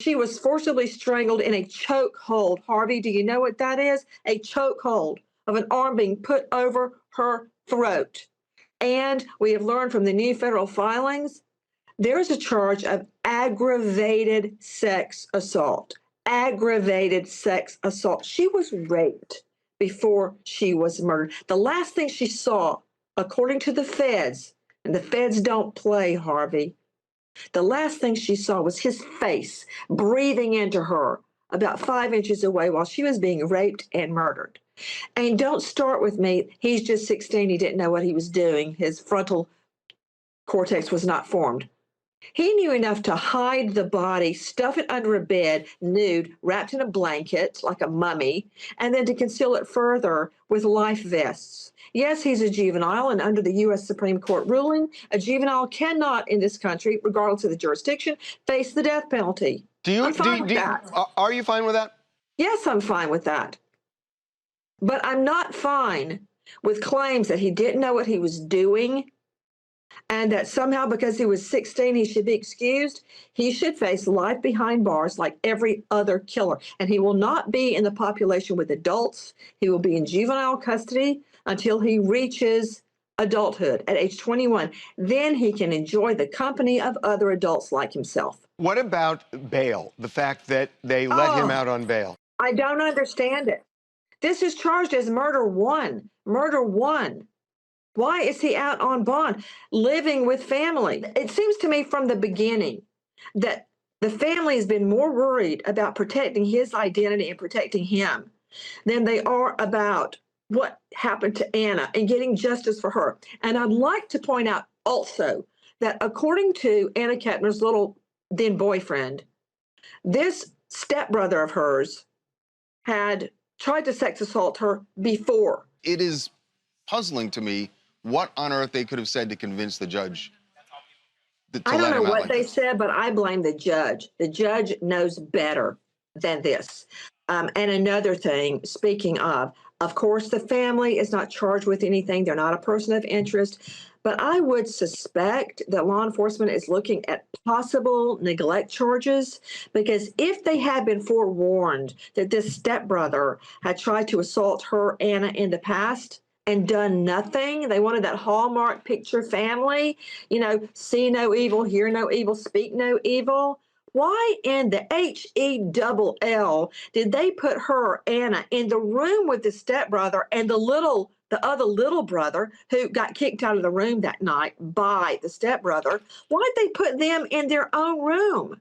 she was forcibly strangled in a choke hold. Harvey, do you know what that is? A choke hold of an arm being put over her throat. And we have learned from the new federal filings, there is a charge of aggravated sex assault. Aggravated sex assault. She was raped before she was murdered. The last thing she saw, according to the feds, and the feds don't play, Harvey, the last thing she saw was his face breathing into her about 5 inches away while she was being raped and murdered. And don't start with me. He's just 16. He didn't know what he was doing. His frontal cortex was not formed. He knew enough to hide the body, stuff it under a bed, nude, wrapped in a blanket like a mummy, and then to conceal it further with life vests. Yes, he's a juvenile, and under the U.S. Supreme Court ruling, a juvenile cannot in this country, regardless of the jurisdiction, face the death penalty. I'm fine with that. Are you fine with that? Yes, I'm fine with that. But I'm not fine with claims that he didn't know what he was doing and that somehow because he was 16, he should be excused. He should face life behind bars like every other killer. And he will not be in the population with adults. He will be in juvenile custody until he reaches adulthood at age 21. Then he can enjoy the company of other adults like himself. What about bail? The fact that they let him out on bail? I don't understand it. This is charged as murder one. Murder one. Why is he out on bond, living with family? It seems to me from the beginning that the family has been more worried about protecting his identity and protecting him than they are about what happened to Anna and getting justice for her. And I'd like to point out also that according to Anna Kepner's little then boyfriend, this stepbrother of hers had tried to sex assault her before. It is puzzling to me what on earth they could have said to convince the judge to I don't let know him out what like they this. said, but I blame the judge. The judge knows better than this. And another thing, speaking of course, the family is not charged with anything. They're not a person of interest. But I would suspect that law enforcement is looking at possible neglect charges, because if they had been forewarned that this stepbrother had tried to assault her, Anna, in the past and done nothing, they wanted that Hallmark picture family, you know, see no evil, hear no evil, speak no evil. Why in the HELL did they put her, Anna, in the room with the stepbrother and the other little brother who got kicked out of the room that night by the stepbrother? Why'd they put them in their own room?